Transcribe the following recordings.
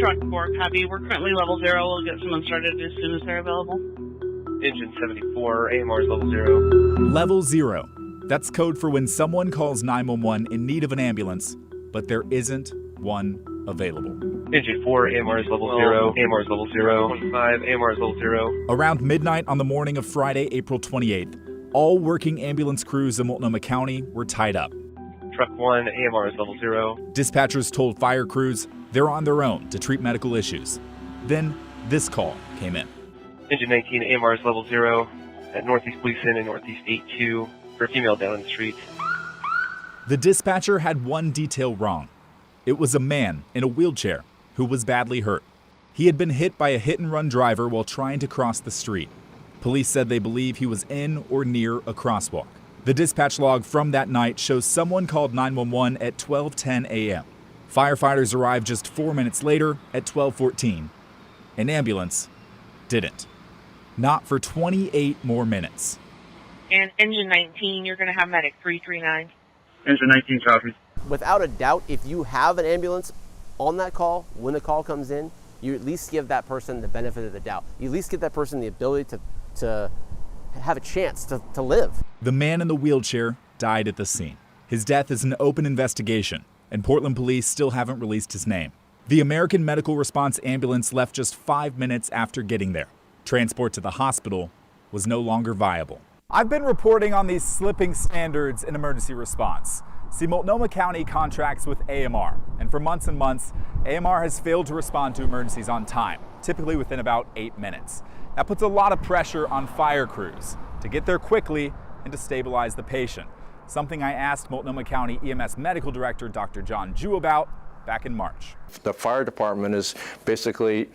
truck 4, copy. We're currently level 0. We'll get someone started as soon as they're available. Engine 74, AMR is level 0. Level 0. That's code for when someone calls 911 in need of an ambulance, but there isn't one available. Engine 4, AMR is level 0. AMR is level 0. 25, AMR is level 0. Around midnight on the morning of Friday, April 28th, all working ambulance crews in Multnomah County were tied up. Truck 1, AMR is level 0. Dispatchers told fire crews they're on their own to treat medical issues. Then this call came in. Engine 19, AMR is level 0 at Northeast Gleason and Northeast 82 for a female down in the street. The dispatcher had one detail wrong. It was a man in a wheelchair who was badly hurt. He had been hit by a hit-and-run driver while trying to cross the street. Police said they believe he was in or near a crosswalk. The dispatch log from that night shows someone called 911 at 12:10 a.m. Firefighters arrived just 4 minutes later at 12:14. An ambulance didn't. Not for 28 more minutes. And engine 19, you're going to have medic 339. Engine 19, copy. Without a doubt, if you have an ambulance on that call, when the call comes in, you at least give that person the benefit of the doubt. You at least give that person the ability to have a chance to live. The man in the wheelchair died at the scene. His death is an open investigation, and Portland police still haven't released his name. The American Medical Response ambulance left just 5 minutes after getting there. Transport to the hospital was no longer viable. I've been reporting on these slipping standards in emergency response. See, Multnomah County contracts with AMR, and for months and months, AMR has failed to respond to emergencies on time, typically within about 8 minutes. That puts a lot of pressure on fire crews to get there quickly and to stabilize the patient, something I asked Multnomah County EMS Medical Director Dr. John Jew about back in March. The fire department is basically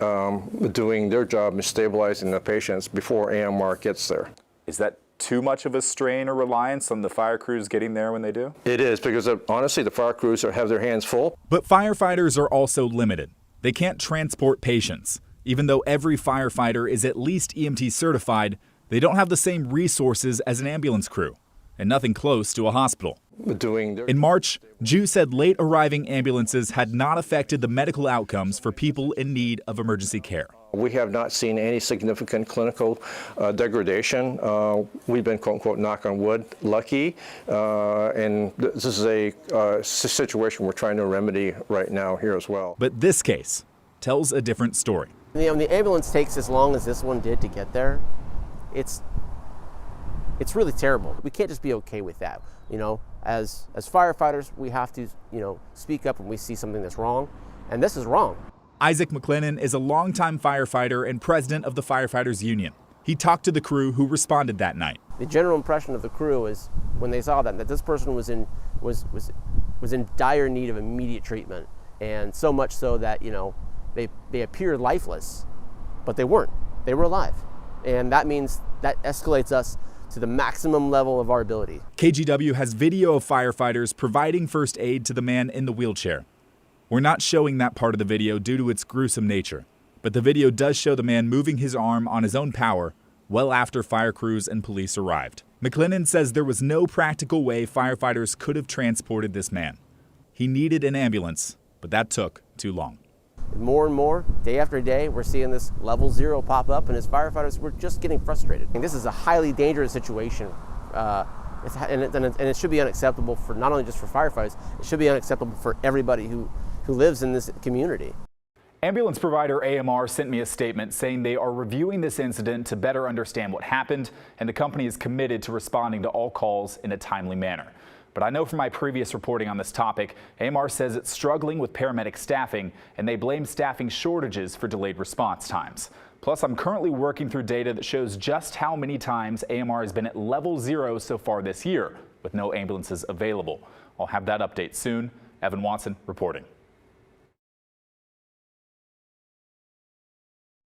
doing their job in stabilizing the patients before AMR gets there. Is that too much of a strain or reliance on the fire crews getting there when they do? It is, because honestly, the fire crews have their hands full. But firefighters are also limited. They can't transport patients. Even though every firefighter is at least EMT certified, they don't have the same resources as an ambulance crew, and nothing close to a hospital. In March, Jew said late arriving ambulances had not affected the medical outcomes for people in need of emergency care. We have not seen any significant clinical degradation. We've been, quote unquote, knock on wood, lucky. And this is a situation we're trying to remedy right now here as well. But this case tells a different story. You know, the ambulance takes as long as this one did to get there. It's really terrible. We can't just be okay with that. You know, as firefighters, we have to, speak up when we see something that's wrong, and this is wrong. Isaac McLennan is a longtime firefighter and president of the Firefighters Union. He talked to the crew who responded that night. The general impression of the crew is, when they saw that this person was in dire need of immediate treatment, and so much so that they appeared lifeless, but they weren't. They were alive, and that means that escalates us to the maximum level of our ability. KGW has video of firefighters providing first aid to the man in the wheelchair. We're not showing that part of the video due to its gruesome nature, but the video does show the man moving his arm on his own power well after fire crews and police arrived. McLennan says there was no practical way firefighters could have transported this man. He needed an ambulance, but that took too long. More and more, day after day, we're seeing this level 0 pop up, and as firefighters, we're just getting frustrated. And this is a highly dangerous situation, and it should be unacceptable for not only just for firefighters, it should be unacceptable for everybody who lives in this community. Ambulance provider AMR sent me a statement saying they are reviewing this incident to better understand what happened, and the company is committed to responding to all calls in a timely manner. But I know from my previous reporting on this topic, AMR says it's struggling with paramedic staffing, and they blame staffing shortages for delayed response times. Plus, I'm currently working through data that shows just how many times AMR has been at level 0 so far this year, with no ambulances available. I'll have that update soon. Evan Watson reporting.